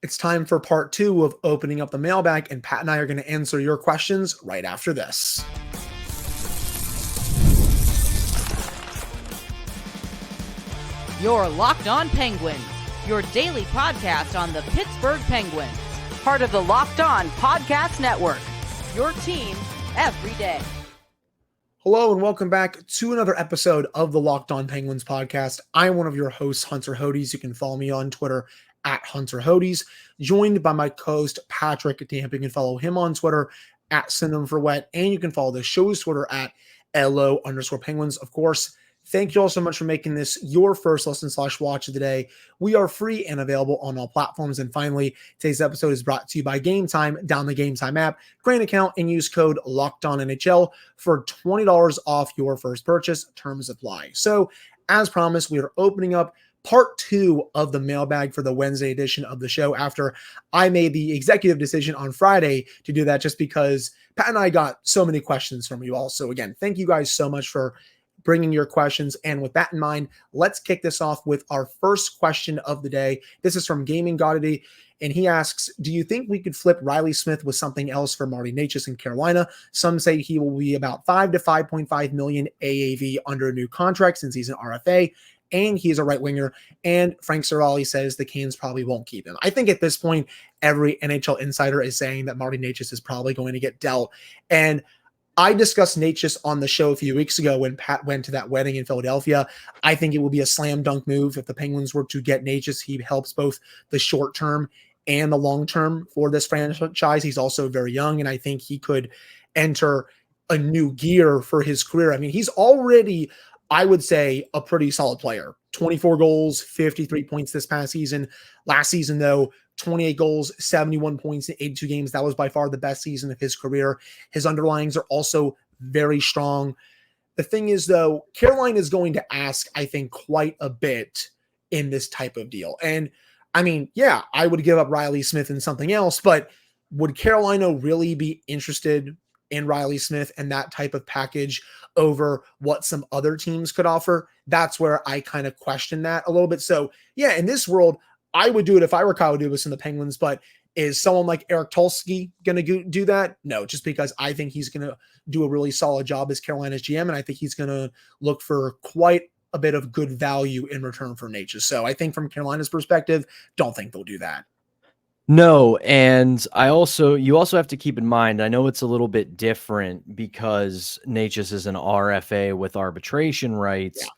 It's time for part 2 of opening up the mailbag, and Pat and I are going to answer your questions right after this. You're Locked On Penguins, your daily podcast on the Pittsburgh Penguins, part of the Locked On Podcast Network, your team every day. Hello and welcome back to another episode of the Locked On Penguins podcast. I'm one of your hosts, Hunter Hodes. You can follow me on Twitter at Hunter Hodes, joined by my co-host Patrick Damp. You can follow him on Twitter at SendThemForWet, and you can follow the show's Twitter at LO_Penguins. Of course, thank you all so much for making this your first listen/watch of the day. We are free and available on all platforms. And finally, today's episode is brought to you by Game Time. Download the Game Time app, create an account, and use code LOCKEDONNHL for $20 off your first purchase. Terms apply. So, as promised, we are opening up part 2 of the mailbag for the Wednesday edition of the show after I made the executive decision on Friday to do that just because Pat and I got so many questions from you all. So again, thank you guys so much for bringing your questions. And with that in mind, let's kick this off with our first question of the day. This is from Gaming Goddity, and he asks, do you think we could flip Riley Smith with something else for Marty Necas in Carolina? Some say he will be about 5 to 5.5 million AAV under a new contract since he's an RFA, and he's a right winger. And Frank Cirelli says the Canes probably won't keep him. I think at this point, every NHL insider is saying that Marty Necas is probably going to get dealt. And I discussed Necas on the show a few weeks ago when Pat went to that wedding in Philadelphia. I think it will be a slam dunk move if the Penguins were to get Necas. He helps both the short term and the long term for this franchise. He's also very young, and I think he could enter a new gear for his career. I mean, he's already, I would say, a pretty solid player. 24 goals, 53 points this past season. Last season, though, 28 goals, 71 points in 82 games. That was by far the best season of his career. His underlyings are also very strong. The thing is, though, Carolina is going to ask, I think, quite a bit in this type of deal. And I mean, yeah, I would give up Riley Smith and something else, but would Carolina really be interested in Riley Smith and that type of package over what some other teams could offer? That's where I kind of question that a little bit. So yeah, in this world, I would do it if I were Kyle Dubas and the Penguins, but is someone like Eric Tulsky going to do that? No, just because I think he's going to do a really solid job as Carolina's GM, and I think he's going to look for quite a bit of good value in return for Necas. So I think from Carolina's perspective, don't think they'll do that. No, and you also have to keep in mind, I know it's a little bit different because Necas is an RFA with arbitration rights. Yeah.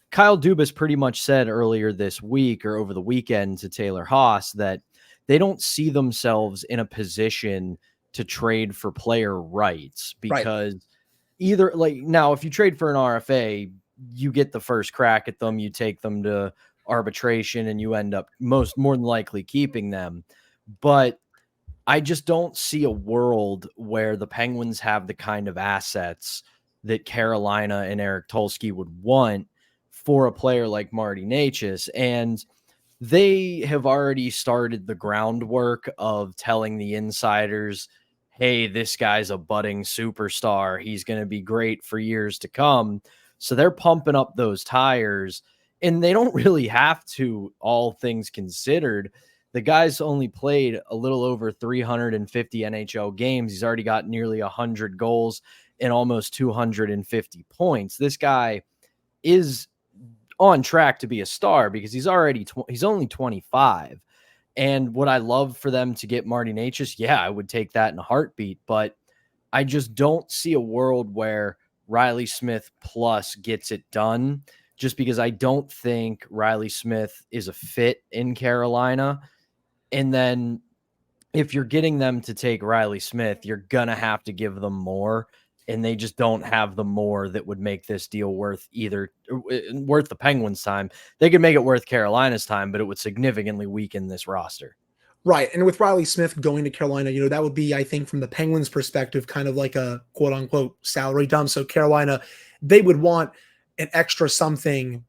Kyle Dubas pretty much said earlier this week or over the weekend to Taylor Haas that they don't see themselves in a position to trade for player rights because either now, if you trade for an RFA, you get the first crack at them, you take them to arbitration and you end up more than likely keeping them. But I just don't see a world where the Penguins have the kind of assets that Carolina and Eric Tulsky would want for a player like Marty Necas. And they have already started the groundwork of telling the insiders, hey, this guy's a budding superstar. He's going to be great for years to come. So they're pumping up those tires, and they don't really have to, all things considered. The guy's only played a little over 350 NHL games. He's already got nearly 100 goals and almost 250 points. This guy is on track to be a star because he's only 25. And would I love for them to get Marty Necas? Yeah, I would take that in a heartbeat. But I just don't see a world where Riley Smith plus gets it done, just because I don't think Riley Smith is a fit in Carolina. And then if you're getting them to take Riley Smith, you're going to have to give them more. And they just don't have the more that would make this deal worth the Penguins' time. They could make it worth Carolina's time, but it would significantly weaken this roster. Right. And with Riley Smith going to Carolina, that would be, I think, from the Penguins' perspective, kind of like a quote unquote salary dump. So Carolina, they would want an extra something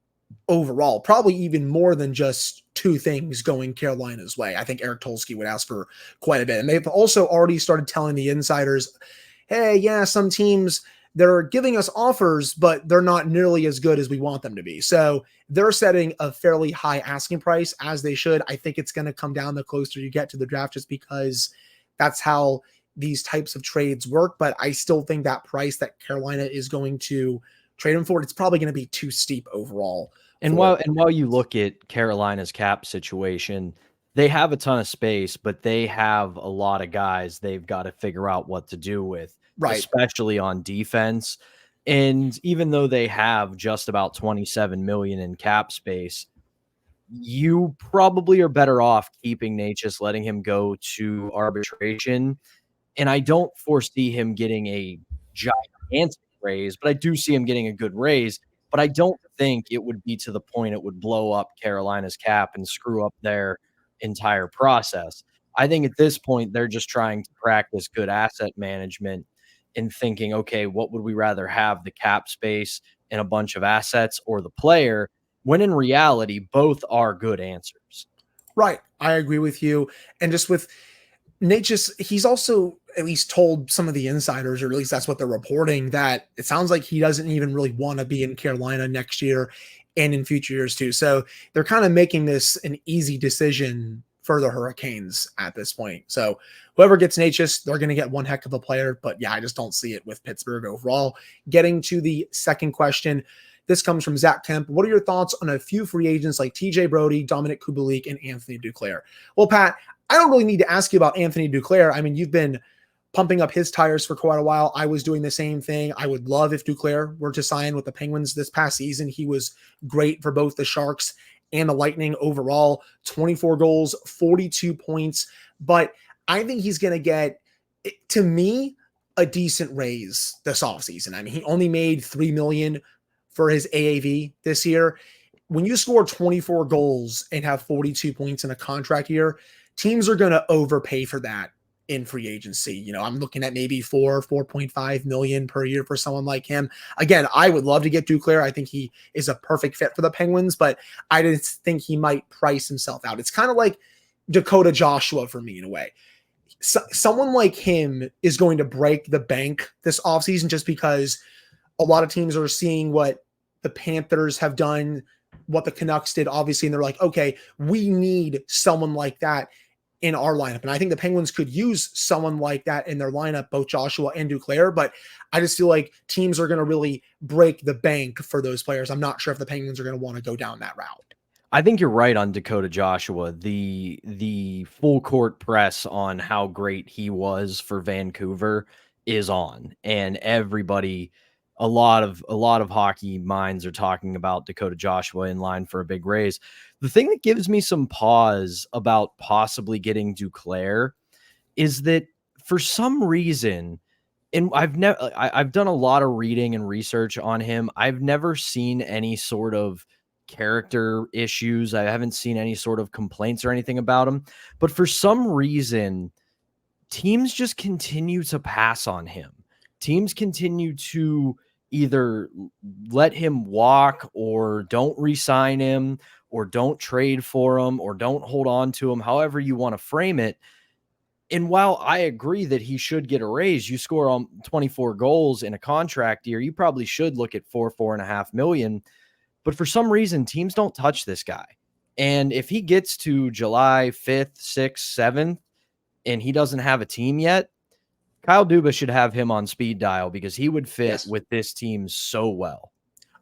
overall, probably even more than just two things going Carolina's way. I think Eric Tulsky would ask for quite a bit. And they've also already started telling the insiders, hey, yeah, some teams they're giving us offers, but they're not nearly as good as we want them to be. So they're setting a fairly high asking price, as they should. I think it's going to come down the closer you get to the draft, just because that's how these types of trades work. But I still think that price that Carolina is going to trade him for, it's probably going to be too steep overall. And while you look at Carolina's cap situation, they have a ton of space, but they have a lot of guys they've got to figure out what to do with, Right. especially on defense. And even though they have just about 27 million in cap space, you probably are better off keeping Natchez, letting him go to arbitration. And I don't foresee him getting a gigantic raise, but I do see him getting a good raise. But I don't think it would be to the point it would blow up Carolina's cap and screw up their entire process. I think at this point, they're just trying to practice good asset management and thinking, okay, what would we rather have, the cap space and a bunch of assets or the player? When in reality, both are good answers. Right. I agree with you. And just with Natchez, he's also at least told some of the insiders, or at least that's what they're reporting, that it sounds like he doesn't even really want to be in Carolina next year and in future years too. So they're kind of making this an easy decision for the Hurricanes at this point. So whoever gets Natchez, they're going to get one heck of a player. But yeah, I just don't see it with Pittsburgh overall. Getting to the second question. This comes from Zach Kemp. What are your thoughts on a few free agents like TJ Brody, Dominic Kubalik, and Anthony Duclair? Well, Pat, I don't really need to ask you about Anthony Duclair. I mean, you've been pumping up his tires for quite a while. I was doing the same thing. I would love if Duclair were to sign with the Penguins this past season. He was great for both the Sharks and the Lightning overall. 24 goals, 42 points. But I think he's going to get, to me, a decent raise this offseason. I mean, he only made $3 million for his AAV this year. When you score 24 goals and have 42 points in a contract year, teams are going to overpay for that in free agency. You know, I'm looking at maybe 4.5 million per year for someone like him. Again, I would love to get Duclair. I think he is a perfect fit for the Penguins, but I just think he might price himself out. It's kind of like Dakota Joshua for me in a way. Someone like him is going to break the bank this offseason, just because a lot of teams are seeing what the Panthers have done, what the Canucks did, obviously, and they're like, okay, we need someone like that in our lineup. And I think the Penguins could use someone like that in their lineup, both Joshua and Duclair, but I just feel like teams are going to really break the bank for those players. I'm not sure if the Penguins are going to want to go down that route. I think you're right on Dakota Joshua. The full court press on how great he was for Vancouver is on, and everybody, a lot of hockey minds are talking about Dakota Joshua in line for a big raise. The thing that gives me some pause about possibly getting Duclair is that for some reason, and I've done a lot of reading and research on him. I've never seen any sort of character issues. I haven't seen any sort of complaints or anything about him. But for some reason, teams just continue to pass on him. Teams continue to either let him walk or don't re-sign him or don't trade for him or don't hold on to him, however you want to frame it. And while I agree that he should get a raise, you score 24 goals in a contract year, you probably should look at 4.5 million. But for some reason, teams don't touch this guy. And if he gets to July 5th, 6th, 7th, and he doesn't have a team yet, Kyle Dubas should have him on speed dial, because he would fit with this team so well.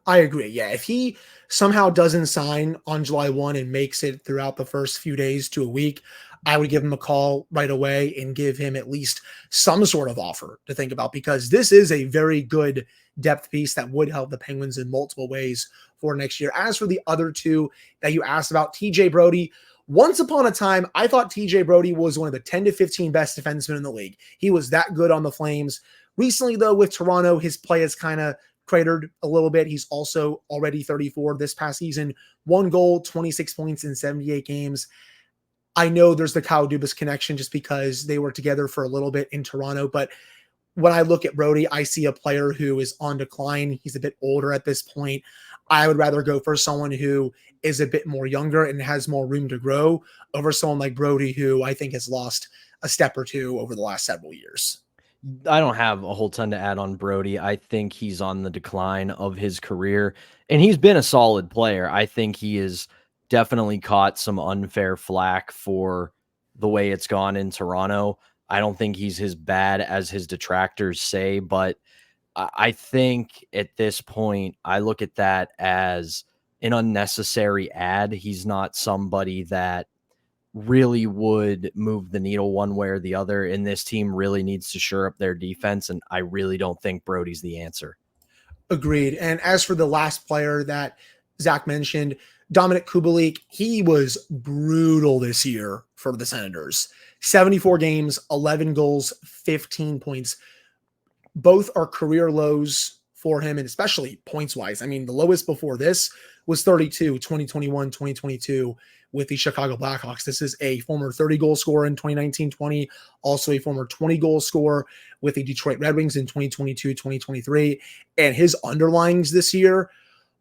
I agree. Yeah. If he somehow doesn't sign on July 1 and makes it throughout the first few days to a week, I would give him a call right away and give him at least some sort of offer to think about, because this is a very good depth piece that would help the Penguins in multiple ways for next year. As for the other two that you asked about, TJ Brody, once upon a time, I thought TJ Brody was one of the 10 to 15 best defensemen in the league. He was that good on the Flames. Recently, though, with Toronto, his play has kind of cratered a little bit. He's also already 34 this past season, 1 goal, 26 points in 78 games. I know there's the Kyle Dubas connection just because they were together for a little bit in Toronto, but when I look at Brody, I see a player who is on decline. He's a bit older at this point. I would rather go for someone who is a bit more younger and has more room to grow over someone like Brody, who I think has lost a step or two over the last several years. I don't have a whole ton to add on Brody. I think he's on the decline of his career, and he's been a solid player. I think he has definitely caught some unfair flack for the way it's gone in Toronto. I don't think he's as bad as his detractors say, but I think at this point, I look at that as an unnecessary ad. He's not somebody that really would move the needle one way or the other. And this team really needs to shore up their defense. And I really don't think Brody's the answer. Agreed. And as for the last player that Zach mentioned, Dominic Kubalik, he was brutal this year for the Senators. 74 games, 11 goals, 15 points. Both are career lows for him, and especially points-wise. I mean, the lowest before this was 32, 2021, 2022 with the Chicago Blackhawks. This is a former 30-goal scorer in 2019-20, also a former 20-goal scorer with the Detroit Red Wings in 2022-2023. And his underlines this year,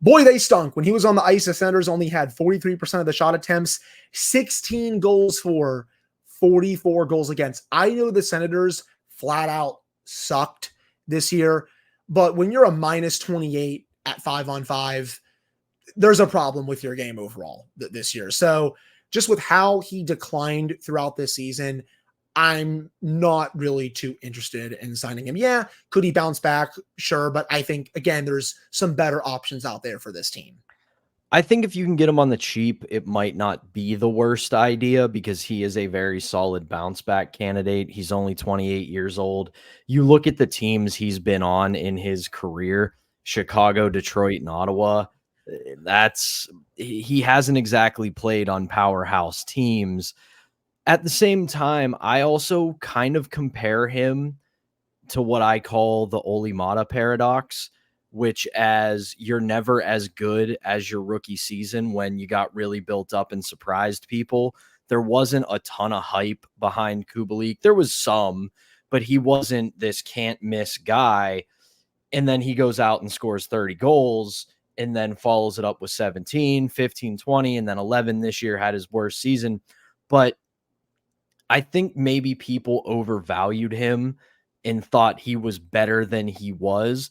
boy, they stunk. When he was on the ice, the Senators only had 43% of the shot attempts, 16 goals for, 44 goals against. I know the Senators flat out sucked this year, but when you're a minus 28 at 5-on-5, there's a problem with your game overall this year. So just with how he declined throughout this season, I'm not really too interested in signing him. Yeah, could he bounce back? Sure. But I think, again, there's some better options out there for this team. I think if you can get him on the cheap, it might not be the worst idea because he is a very solid bounce back candidate. He's only 28 years old. You look at the teams he's been on in his career, Chicago, Detroit, and Ottawa. He hasn't exactly played on powerhouse teams. At the same time, I also kind of compare him to what I call the Olli Mata paradox, which as you're never as good as your rookie season when you got really built up and surprised people. There wasn't a ton of hype behind Kubalik. There was some, but he wasn't this can't miss guy. And then he goes out and scores 30 goals and then follows it up with 17, 15, 20, and then 11 this year, had his worst season. But I think maybe people overvalued him and thought he was better than he was.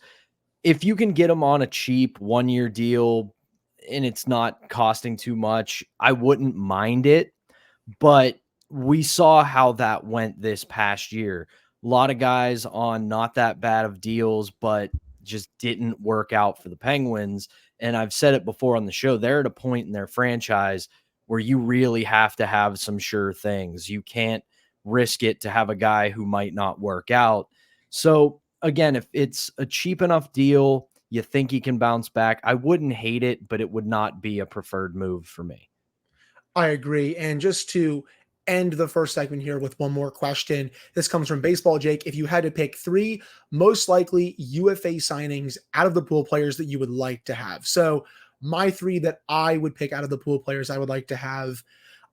If you can get him on a cheap 1-year deal and it's not costing too much, I wouldn't mind it. But we saw how that went this past year. A lot of guys on not that bad of deals, but just didn't work out for the Penguins. And I've said it before on the show, they're at a point in their franchise where you really have to have some sure things. You can't risk it to have a guy who might not work out. So again, if it's a cheap enough deal, you think he can bounce back, I wouldn't hate it, but it would not be a preferred move for me. I agree. And just to end the first segment here with one more question. This comes from Baseball Jake. If you had to pick 3 most likely UFA signings out of the pool players that you would like to have. So my 3 that I would pick out of the pool players I would like to have,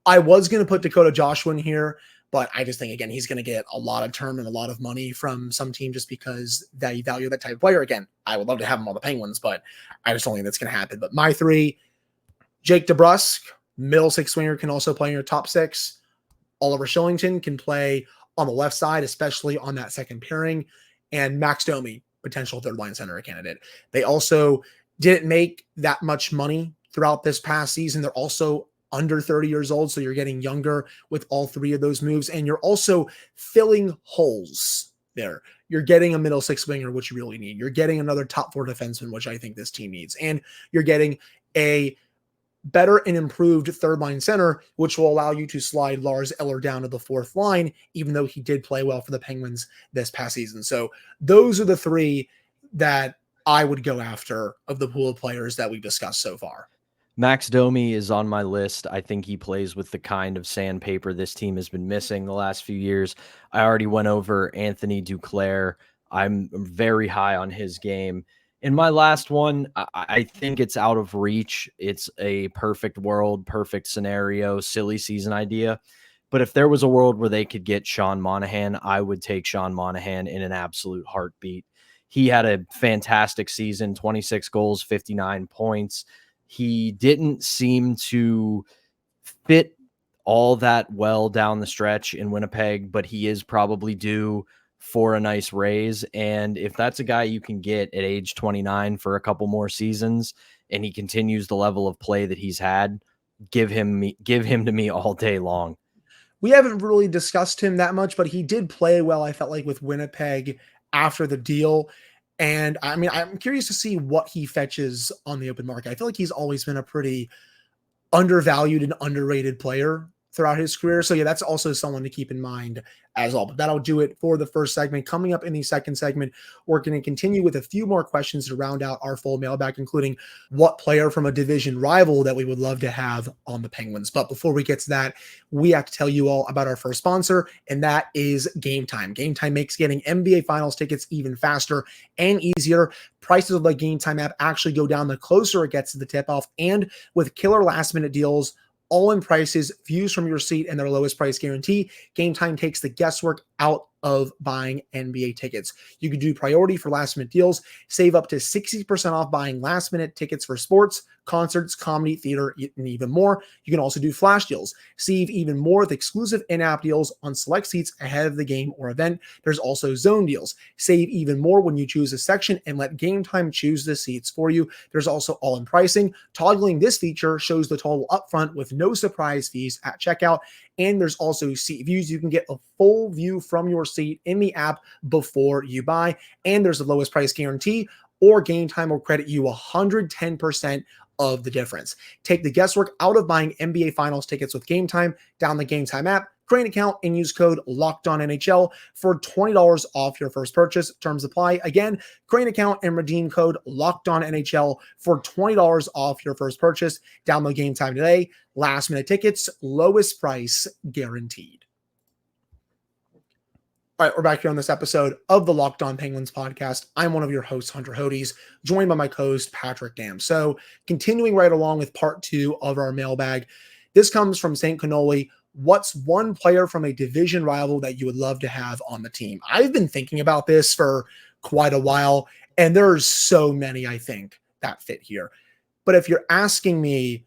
I was going to put Dakota Joshua in here, but I just think, again, he's going to get a lot of term and a lot of money from some team just because they value that type of player. Again, I would love to have him on the Penguins, but I just don't think that's going to happen. But my 3, Jake DeBrusk, middle 6 winger, can also play in your top 6. Oliver Shillington can play on the left side, especially on that second pairing. And Max Domi, potential third-line center candidate. They also didn't make that much money throughout this past season. They're also under 30 years old, so you're getting younger with all 3 of those moves. And you're also filling holes there. You're getting a middle 6 winger, which you really need. You're getting another top 4 defenseman, which I think this team needs. And you're getting a better and improved third-line center, which will allow you to slide Lars Eller down to the 4th line, even though he did play well for the Penguins this past season. So those are the 3 that I would go after of the pool of players that we've discussed so far. Max Domi is on my list. I think he plays with the kind of sandpaper this team has been missing the last few years. I already went over Anthony Duclair. I'm very high on his game. In my last one, I think it's out of reach. It's a perfect world, perfect scenario, silly season idea. But if there was a world where they could get Sean Monahan, I would take Sean Monahan in an absolute heartbeat. He had a fantastic season, 26 goals, 59 points. He didn't seem to fit all that well down the stretch in Winnipeg, but he is probably due for a nice raise. And if that's a guy you can get at age 29 for a couple more seasons and he continues the level of play that he's had, give him to me all day long. We haven't really discussed him that much, but he did play well, I felt like, with Winnipeg after the deal. And I mean, I'm curious to see what he fetches on the open market. I feel like he's always been a pretty undervalued and underrated player throughout his career. So yeah, that's also someone to keep in mind as well. But that'll do it for the first segment. Coming up in the second segment, we're going to continue with a few more questions to round out our full mailbag, including what player from a division rival that we would love to have on the Penguins. But before we get to that, we have to tell you all about our first sponsor, and that is Game Time. Game Time makes getting NBA Finals tickets even faster and easier. Prices of the Game Time app actually go down the closer it gets to the tip-off, and with killer last-minute deals, all-in prices, views from your seat, and their lowest price guarantee, Game Time takes the guesswork out of buying NBA tickets. You can do priority for last-minute deals, save up to 60% off buying last-minute tickets for sports, concerts, comedy, theater, and even more. You can also do flash deals. Save even more with exclusive in-app deals on select seats ahead of the game or event. There's also zone deals. Save even more when you choose a section and let Game Time choose the seats for you. There's also all-in pricing. Toggling this feature shows the total upfront with no surprise fees at checkout. And there's also seat views. You can get a full view from your seat in the app before you buy. And there's the lowest price guarantee, or Game Time will credit you 110% of the difference. Take the guesswork out of buying NBA Finals tickets with Game Time. Download the Game Time app, create an account, and use code LOCKEDONNHL for $20 off your first purchase. Terms apply. Again, create an account and redeem code LOCKEDONNHL for $20 off your first purchase. Download Game Time today. Last minute tickets, lowest price guaranteed. All right, we're back here on this episode of the Locked On Penguins podcast. I'm one of your hosts, Hunter Hodes, joined by my co-host, Patrick Dam. So continuing right along with part 2 of our mailbag, this comes from St. Cannoli. What's one player from a division rival that you would love to have on the team? I've been thinking about this for quite a while, and there's so many, I think, that fit here. But if you're asking me,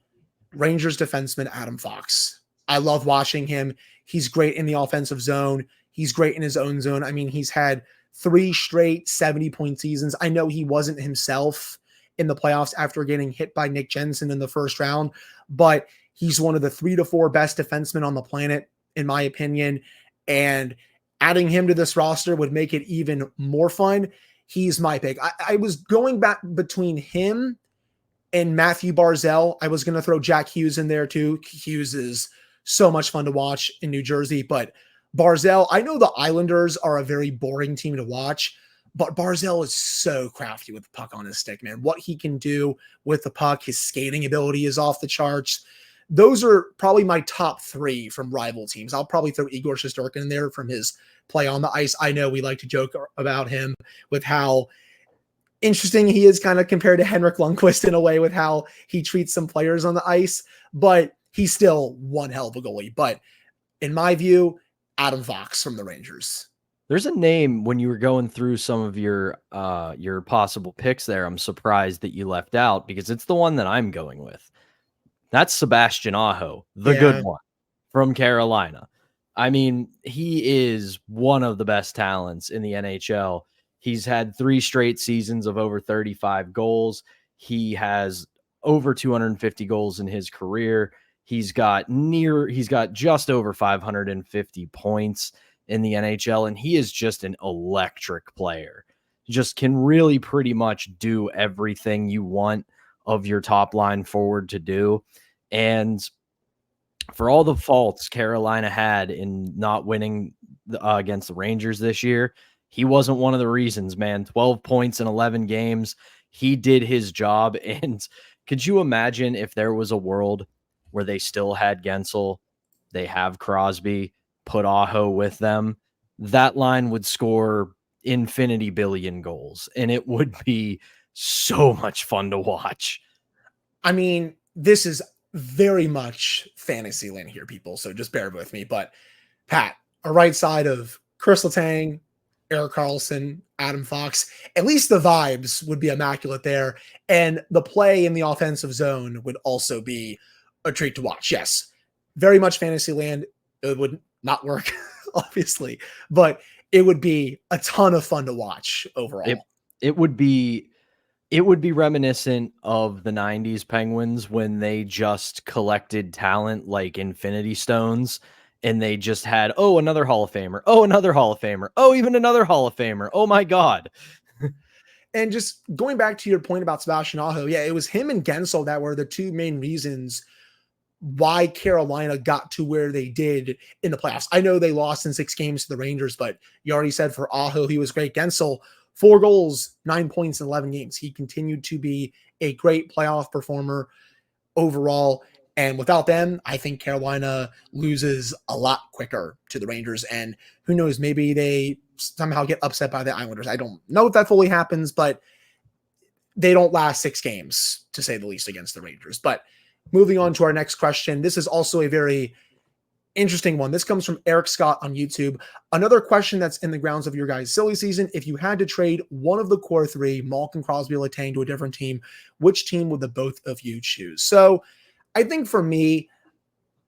Rangers defenseman Adam Fox. I love watching him. He's great in the offensive zone. He's great in his own zone. I mean, he's had 3 straight 70-point seasons. I know he wasn't himself in the playoffs after getting hit by Nick Jensen in the first round, but he's one of the 3 to 4 best defensemen on the planet, in my opinion. And adding him to this roster would make it even more fun. He's my pick. I was going back between him and Matthew Barzal. I was going to throw Jack Hughes in there too. Hughes is so much fun to watch in New Jersey, but Barzal, I know the Islanders are a very boring team to watch, but Barzal is so crafty with the puck on his stick, man. What he can do with the puck, his skating ability is off the charts. Those are probably my top 3 from rival teams. I'll probably throw Igor Shesterkin in there from his play on the ice. I know we like to joke about him with how interesting he is kind of compared to Henrik Lundqvist in a way with how he treats some players on the ice, but he's still one hell of a goalie. But in my view, Adam Fox from the Rangers. There's a name when you were going through some of your possible picks there, I'm surprised that you left out because it's the one that I'm going with. That's Sebastian Aho, the good one from Carolina. I mean, he is one of the best talents in the NHL. He's had 3 straight seasons of over 35 goals. He has over 250 goals in his career. He's got just over 550 points in the NHL, and he is just an electric player. Just can really pretty much do everything you want of your top line forward to do. And for all the faults Carolina had in not winning against the Rangers this year, he wasn't one of the reasons, man. 12 points in 11 games. He did his job. And could you imagine if there was a world where they still had Gensel, they have Crosby, put Aho with them, that line would score infinity billion goals, and it would be so much fun to watch. I mean, this is very much fantasy land here, people, so just bear with me. But Pat, a right side of Chris Letang, Erik Karlsson, Adam Fox, at least the vibes would be immaculate there, and the play in the offensive zone would also be a treat to watch. Yes, very much fantasy land. It would not work, obviously, but it would be a ton of fun to watch overall. It would be reminiscent of the 90s Penguins when they just collected talent like Infinity Stones, and they just had, oh, another Hall of Famer. Oh, another Hall of Famer. Oh, even another Hall of Famer. Oh my God. And just going back to your point about Sebastian Aho, yeah, it was him and Gensel that were the two main reasons why Carolina got to where they did in the playoffs. I know they lost in 6 games to the Rangers, but you already said for Aho, he was great. Gensel, 4 goals, 9 points in 11 games. He continued to be a great playoff performer overall. And without them, I think Carolina loses a lot quicker to the Rangers. And who knows, maybe they somehow get upset by the Islanders. I don't know if that fully happens, but they don't last 6 games, to say the least, against the Rangers. But moving on to our next question. This is also a very interesting one. This comes from Eric Scott on YouTube. Another question that's in the grounds of your guys' silly season. If you had to trade one of the core 3, Malkin, Crosby, Letang, to a different team, which team would the both of you choose? So I think for me,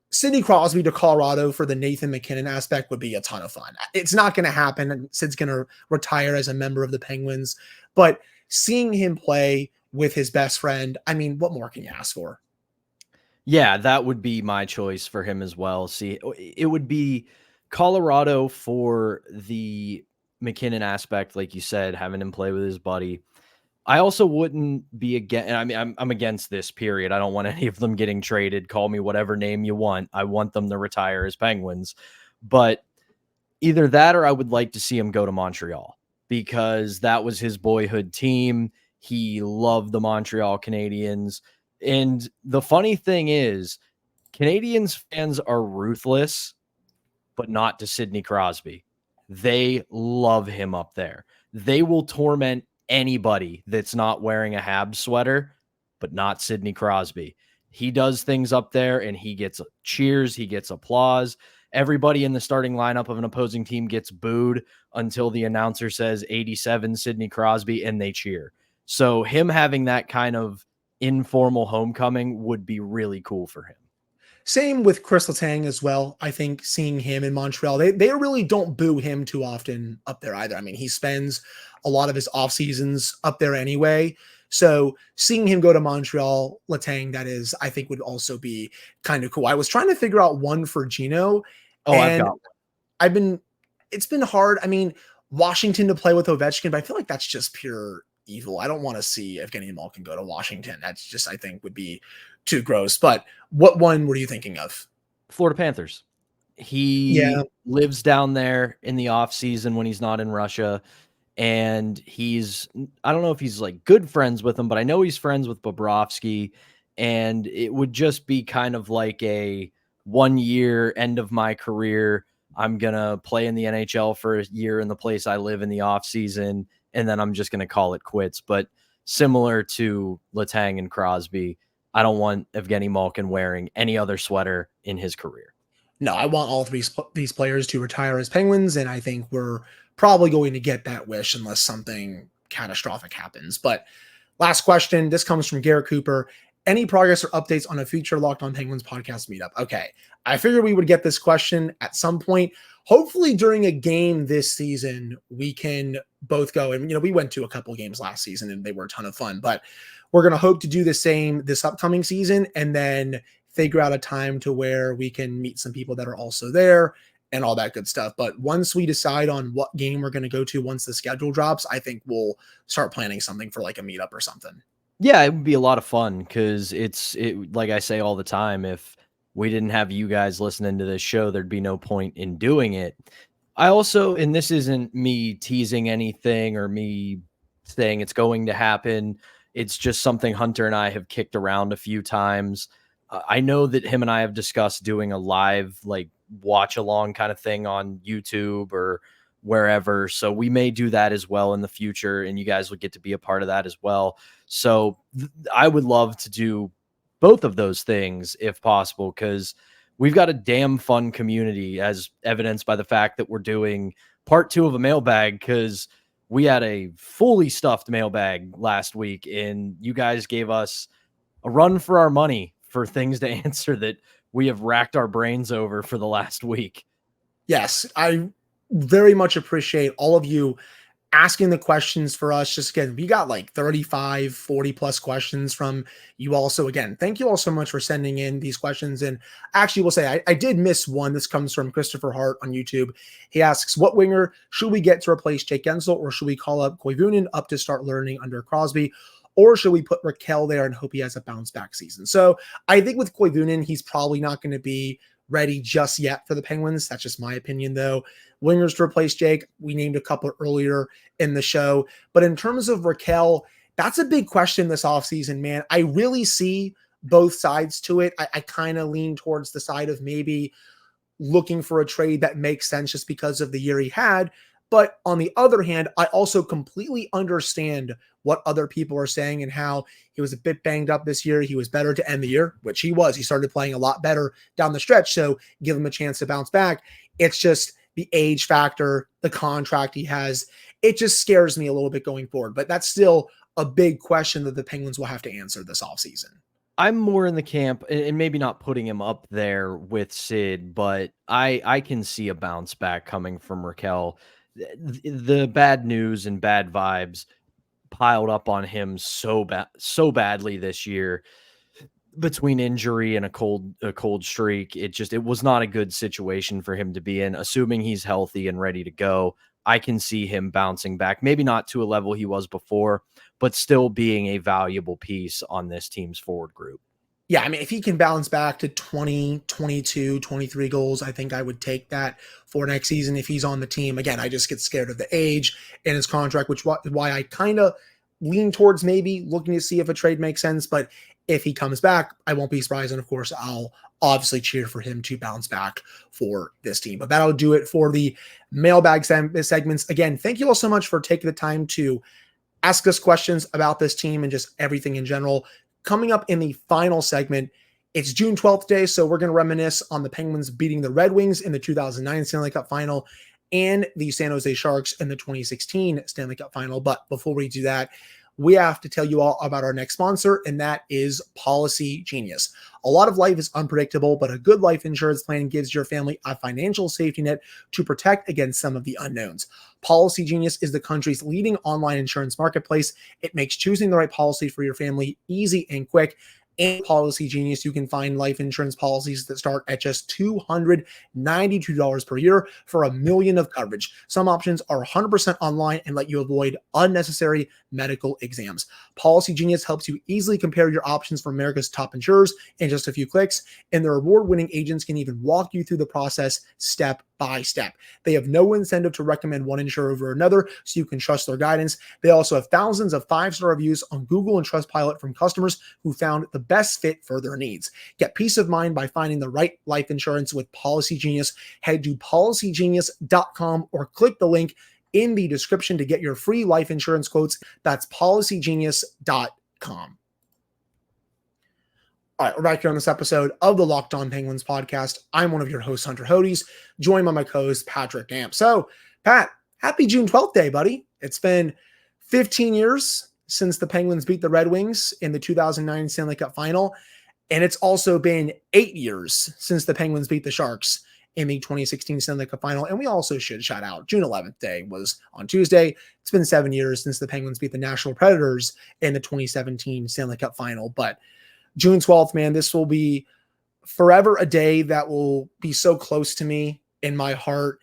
Sidney Crosby to Colorado for the Nathan MacKinnon aspect would be a ton of fun. It's not going to happen. Sid's going to retire as a member of the Penguins, but seeing him play with his best friend, I mean, what more can you ask for? Yeah, that would be my choice for him as well. See, it would be Colorado for the McKinnon aspect, like you said, having him play with his buddy. I also wouldn't be against, I mean, I'm against this, period. I don't want any of them getting traded. Call me whatever name you want. I want them to retire as Penguins. But either that or I would like to see him go to Montreal because that was his boyhood team. He loved the Montreal Canadiens. And the funny thing is, Canadiens fans are ruthless, but not to Sidney Crosby. They love him up there. They will torment anybody that's not wearing a Habs sweater, but not Sidney Crosby. He does things up there and he gets cheers, he gets applause. Everybody in the starting lineup of an opposing team gets booed until the announcer says 87 Sidney Crosby and they cheer. So him having that kind of informal homecoming would be really cool for him. Same with Chris Letang as well. I think seeing him in Montreal, they really don't boo him too often up there either. I mean, he spends a lot of his off seasons up there anyway. So seeing him go to Montreal, Letang, that is, I think would also be kind of cool. I was trying to figure out one for Gino. Oh, I've got one. It's been hard. I mean, Washington to play with Ovechkin, but I feel like that's just pure evil. I don't want to see Evgeny Malkin go to Washington. That's just, I think, would be too gross. But what one were you thinking of? Florida Panthers. He lives down there in the off season when he's not in Russia. And I don't know if he's like good friends with him, but I know he's friends with Bobrovsky. And it would just be kind of like a 1 year end of my career. I'm going to play in the NHL for a year in the place I live in the off season. And then I'm just going to call it quits. But similar to Letang and Crosby, I don't want Evgeny Malkin wearing any other sweater in his career. No, I want all these players to retire as Penguins, and I think we're probably going to get that wish unless something catastrophic happens. But last question, this comes from Garrett Cooper. Any progress or updates on a future Locked On Penguins podcast meetup? Okay, I figured we would get this question at some point. Hopefully during a game this season, we can both go. And, we went to a couple games last season and they were a ton of fun, but we're going to hope to do the same this upcoming season and then figure out a time to where we can meet some people that are also there and all that good stuff. But once we decide on what game we're going to go to, once the schedule drops, I think we'll start planning something for like a meetup or something. Yeah, it would be a lot of fun because like I say all the time, if we didn't have you guys listening to this show, there'd be no point in doing it. I also, and this isn't me teasing anything or me saying it's going to happen. It's just something Hunter and I have kicked around a few times. I know that him and I have discussed doing a live, like watch along kind of thing on YouTube or wherever. So we may do that as well in the future, and you guys will get to be a part of that as well. So I would love to do both of those things if possible, because we've got a damn fun community, as evidenced by the fact that we're doing part 2 of a mailbag, because we had a fully stuffed mailbag last week and you guys gave us a run for our money for things to answer that we have racked our brains over for the last week. Yes, I very much appreciate all of you asking the questions for us. Just again, we got like 35, 40 plus questions from you all. So again, thank you all so much for sending in these questions. And actually will say, I did miss one. This comes from Christopher Hart on YouTube. He asks, what winger should we get to replace Jake Gensel, or should we call up Koivunen up to start learning under Crosby? Or should we put Raquel there and hope he has a bounce back season? So I think with Koivunen, he's probably not going to be ready just yet for the Penguins. That's just my opinion, though. Wingers to replace Jake, we named a couple earlier in the show. But in terms of Raquel, that's a big question this offseason, man. I really see both sides to it. I kind of lean towards the side of maybe looking for a trade that makes sense just because of the year he had. But on the other hand, I also completely understand what other people are saying and how he was a bit banged up this year. He was better to end the year, which he was. He started playing a lot better down the stretch, so give him a chance to bounce back. It's just the age factor, the contract he has. It just scares me a little bit going forward. But that's still a big question that the Penguins will have to answer this offseason. I'm more in the camp, and maybe not putting him up there with Sid, but I can see a bounce back coming from Raquel. The bad news and bad vibes piled up on him so badly this year between injury and a cold streak. It was not a good situation for him to be in. Assuming he's healthy and ready to go, I can see him bouncing back, maybe not to a level he was before, but still being a valuable piece on this team's forward group. Yeah, I mean, if he can bounce back to 20, 22, 23 goals, I think I would take that for next season if he's on the team. Again, I just get scared of the age and his contract, which is why I kind of lean towards maybe looking to see if a trade makes sense. But if he comes back, I won't be surprised. And of course, I'll obviously cheer for him to bounce back for this team. But that'll do it for the mailbag segments. Again, thank you all so much for taking the time to ask us questions about this team and just everything in general. Coming up in the final segment, it's June 12th day, so we're going to reminisce on the Penguins beating the Red Wings in the 2009 Stanley Cup Final and the San Jose Sharks in the 2016 Stanley Cup Final. But before we do that, we have to tell you all about our next sponsor, and that is Policy Genius. A lot of life is unpredictable, but a good life insurance plan gives your family a financial safety net to protect against some of the unknowns. Policy Genius is the country's leading online insurance marketplace. It makes choosing the right policy for your family easy and quick. And Policy Genius, you can find life insurance policies that start at just $292 per year for $1 million of coverage. Some options are 100% online and let you avoid unnecessary medical exams. Policy Genius helps you easily compare your options from America's top insurers in just a few clicks, and their award-winning agents can even walk you through the process step by step. They have no incentive to recommend one insurer over another, so you can trust their guidance. They also have thousands of 5-star reviews on Google and Trustpilot from customers who found the best fit for their needs. Get peace of mind by finding the right life insurance with Policy Genius. Head to policygenius.com or click the link in the description to get your free life insurance quotes. That's policygenius.com. All right, we're back here on this episode of the Locked On Penguins podcast. I'm one of your hosts, Hunter Hodes, joined by my co-host, Patrick Damp. So, Pat, happy June 12th day, buddy. It's been 15 years since the Penguins beat the Red Wings in the 2009 Stanley Cup Final, and it's also been 8 years since the Penguins beat the Sharks in the 2016 Stanley Cup Final. And we also should shout out June 11th day was on Tuesday. It's been 7 years since the Penguins beat the Nashville Predators in the 2017 Stanley Cup Final. But June 12th, man, this will be forever a day that will be so close to me in my heart.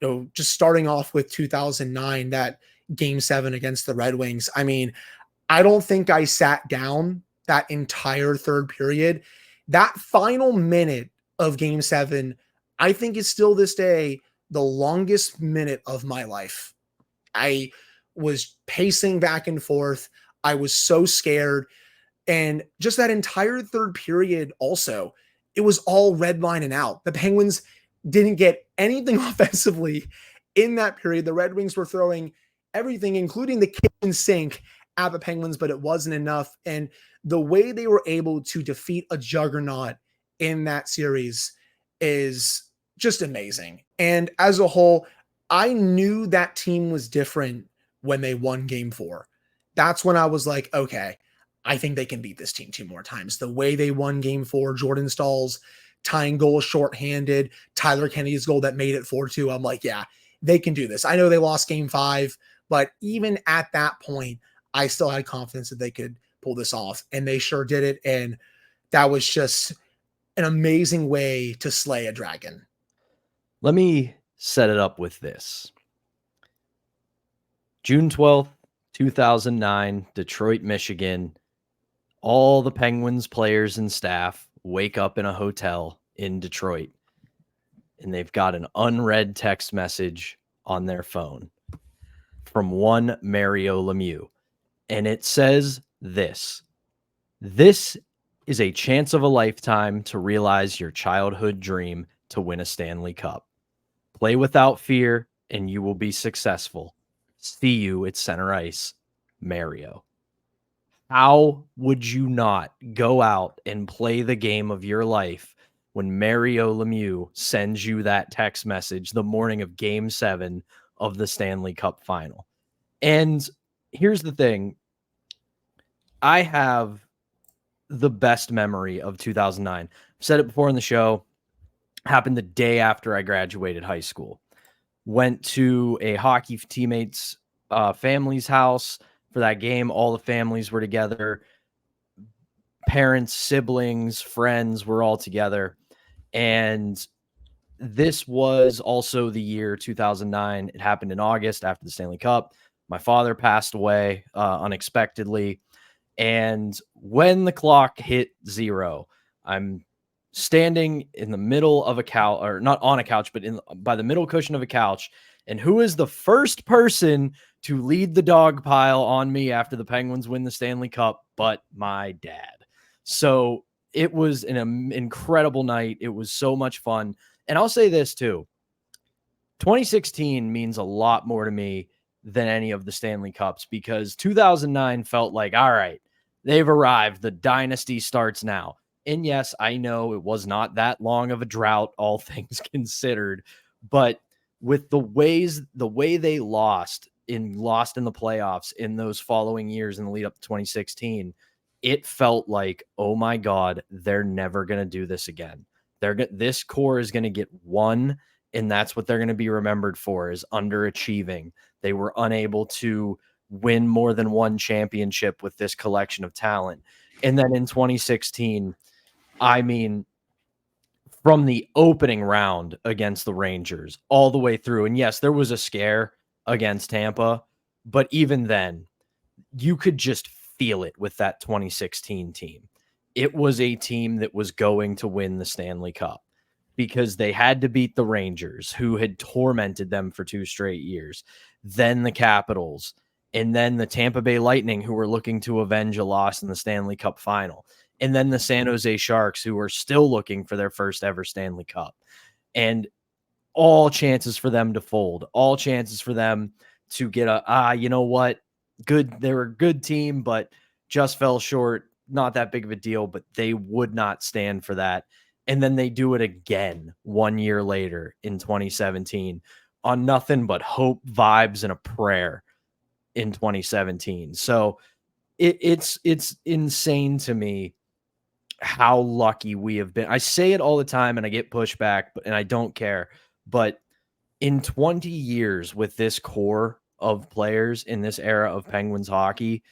You know, just starting off with 2009, that Game 7 against the Red Wings. I mean, I don't think I sat down that entire third period. That final minute of Game 7, I think is still this day the longest minute of my life. I was pacing back and forth. I was so scared. And just that entire third period also, it was all redlining out. The Penguins didn't get anything offensively in that period. The Red Wings were throwing everything, including the kitchen sink, at the Penguins, but it wasn't enough. And the way they were able to defeat a juggernaut in that series is just amazing. And as a whole, I knew that team was different when they won Game 4. That's when I was like, okay, I think they can beat this team 2 more times. The way they won Game 4, Jordan Stahl's tying goal shorthanded, Tyler Kennedy's goal that made it 4-2. I'm like, yeah, they can do this. I know they lost game 5, but even at that point, I still had confidence that they could pull this off, and they sure did it. And that was just an amazing way to slay a dragon. Let me set it up with this. June 12th, 2009, Detroit, Michigan. All the Penguins players and staff wake up in a hotel in Detroit, and they've got an unread text message on their phone from one Mario Lemieux. And it says this: "This is a chance of a lifetime to realize your childhood dream to win a Stanley Cup. Play without fear and you will be successful. See you at center ice, Mario." How would you not go out and play the game of your life when Mario Lemieux sends you that text message the morning of Game 7 of the Stanley Cup Final? And here's the thing. I have the best memory of 2009. I've said it before in the show. Happened the day after I graduated high school. Went to a hockey teammate's family's house for that game. All the families were together. Parents, siblings, friends were all together. And this was also the year 2009. It happened in August after the Stanley Cup. My father passed away unexpectedly. And when the clock hit 0, I'm standing in the middle of a couch, or not on a couch, but by the middle cushion of a couch. And who is the first person to lead the dog pile on me after the Penguins win the Stanley Cup but my dad? So it was an incredible night. It was so much fun. And I'll say this too. 2016 means a lot more to me than any of the Stanley Cups, because 2009 felt like, all right, they've arrived. The dynasty starts now. And yes, I know it was not that long of a drought, all things considered, but with the way they lost in the playoffs in those following years in the lead up to 2016, it felt like, oh my God, they're never going to do this again. This core is going to get one, and that's what they're going to be remembered for, is underachieving. They were unable to win more than one championship with this collection of talent. And then in 2016, I mean, from the opening round against the Rangers all the way through, and yes, there was a scare against Tampa, but even then, you could just feel it with that 2016 team. It was a team that was going to win the Stanley Cup because they had to beat the Rangers, who had tormented them for 2 straight years, then the Capitals, and then the Tampa Bay Lightning, who were looking to avenge a loss in the Stanley Cup final, and then the San Jose Sharks, who were still looking for their first ever Stanley Cup. And all chances for them to fold, all chances for them to get you know what? Good. They were a good team, but just fell short. Not that big of a deal, but they would not stand for that. And then they do it again 1 year later in 2017 on nothing but hope, vibes, and a prayer in 2017. So it's insane to me how lucky we have been. I say it all the time and I get pushback, and I don't care. But in 20 years with this core of players in this era of Penguins hockey,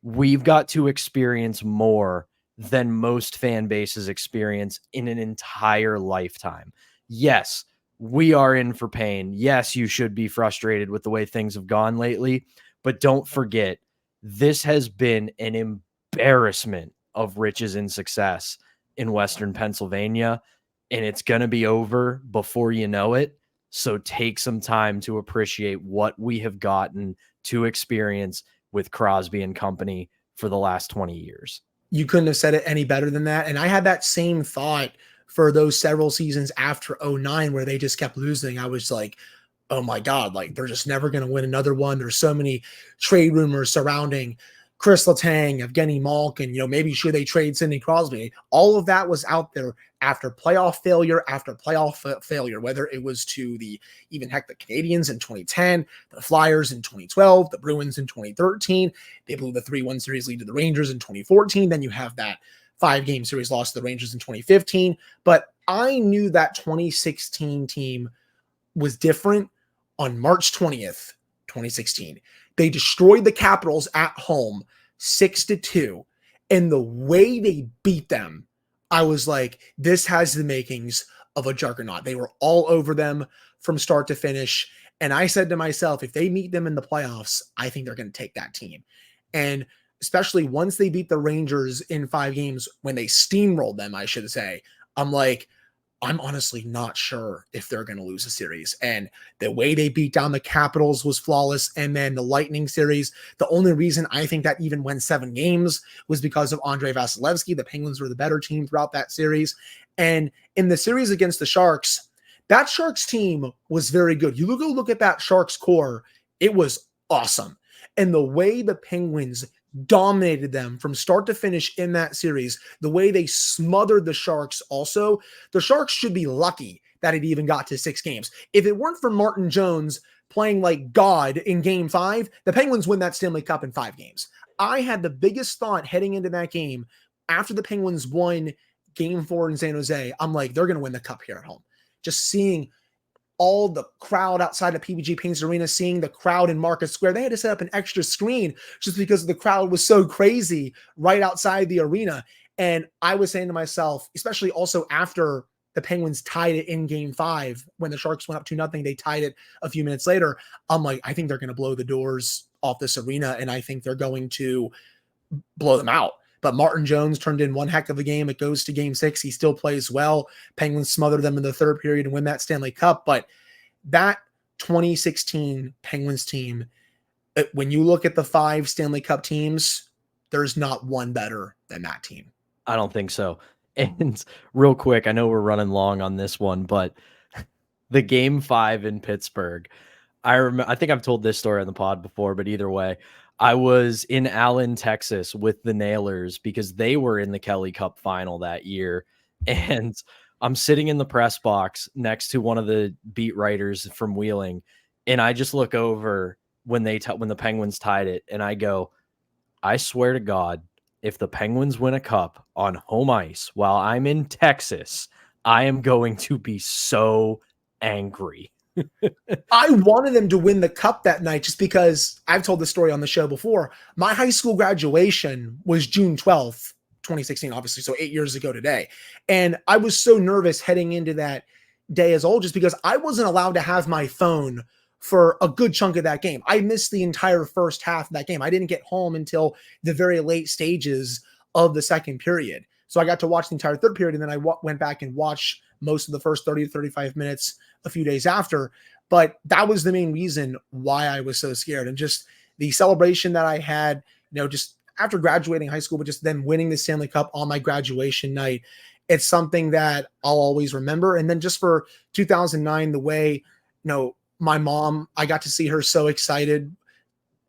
we've got to experience more than most fan bases experience in an entire lifetime. Yes, we are in for pain. Yes, you should be frustrated with the way things have gone lately, but don't forget, this has been an embarrassment of riches and success in Western Pennsylvania, and it's going to be over before you know it. So take some time to appreciate what we have gotten to experience with Crosby and company for the last 20 years. You couldn't have said it any better than that. And I had that same thought for those several seasons after 2009, where they just kept losing. I was like, oh my God, like they're just never going to win another one. There's so many trade rumors surrounding Chris Letang, Evgeny Malkin, maybe should they trade Sidney Crosby? All of that was out there after playoff failure after playoff failure, whether it was to the Canadians in 2010, the Flyers in 2012, the Bruins in 2013. They blew the 3-1 series lead to the Rangers in 2014. Then you have that 5-game series loss to the Rangers in 2015. But I knew that 2016 team was different on March 20th, 2016. They destroyed the Capitals at home 6-2. And the way they beat them, I was like, this has the makings of a juggernaut. They were all over them from start to finish. And I said to myself, if they meet them in the playoffs, I think they're going to take that team. And especially once they beat the Rangers in 5 games, when they steamrolled them, I should say, I'm like, I'm honestly not sure if they're going to lose a series. And the way they beat down the Capitals was flawless. And then the Lightning series, the only reason I think that even went 7 games was because of Andrei Vasilevsky. The Penguins were the better team throughout that series. And in the series against the Sharks, that Sharks team was very good. You go look at that Sharks core, it was awesome. And the way the Penguins dominated them from start to finish in that series, the way they smothered the Sharks also, the Sharks should be lucky that it even got to 6 games. If it weren't for Martin Jones playing like God in game 5, the Penguins win that Stanley Cup in 5 games. I had the biggest thought heading into that game after the Penguins won game 4 in San Jose. I'm like, they're going to win the cup here at home. Just seeing all the crowd outside of PPG Paints Arena, seeing the crowd in Market Square. They had to set up an extra screen just because the crowd was so crazy right outside the arena. And I was saying to myself, especially also after the Penguins tied it in game 5, when the Sharks went up 2-0, they tied it a few minutes later. I'm like, I think they're going to blow the doors off this arena, and I think they're going to blow them out. But Martin Jones turned in one heck of a game. It goes to game 6. He still plays well. Penguins smother them in the 3rd period and win that Stanley Cup. But that 2016 Penguins team, when you look at the 5 Stanley Cup teams, there's not one better than that team. I don't think so. And real quick, I know we're running long on this one, but the game 5 in Pittsburgh, I think I've told this story on the pod before, but either way, I was in Allen, Texas with the Nailers because they were in the Kelly Cup final that year. And I'm sitting in the press box next to one of the beat writers from Wheeling. And I just look over when when the Penguins tied it. And I go, I swear to God, if the Penguins win a cup on home ice while I'm in Texas, I am going to be so angry. I wanted them to win the cup that night just because I've told this story on the show before. My high school graduation was June 12th, 2016, obviously. So 8 years ago today. And I was so nervous heading into that day as old just because I wasn't allowed to have my phone for a good chunk of that game. I missed the entire first half of that game. I didn't get home until the very late stages of the 2nd period. So I got to watch the entire 3rd period, and then I went back and watched most of the first 30 to 35 minutes a few days after. But that was the main reason why I was so scared. And just the celebration that I had, just after graduating high school, but just then winning the Stanley Cup on my graduation night, it's something that I'll always remember. And then just for 2009, the way, my mom, I got to see her so excited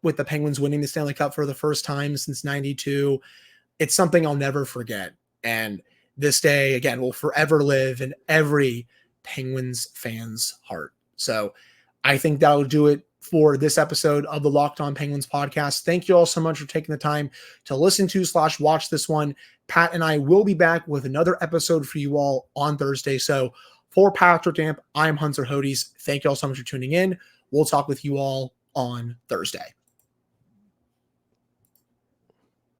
with the Penguins winning the Stanley Cup for the first time since 92. It's something I'll never forget. And this day, again, will forever live in every Penguins fan's heart. So I think that'll do it for this episode of the Locked On Penguins podcast. Thank you all so much for taking the time to listen to / watch this one. Pat and I will be back with another episode for you all on Thursday. So for Patrick Damp, I'm Hunter Hodes. Thank you all so much for tuning in. We'll talk with you all on Thursday.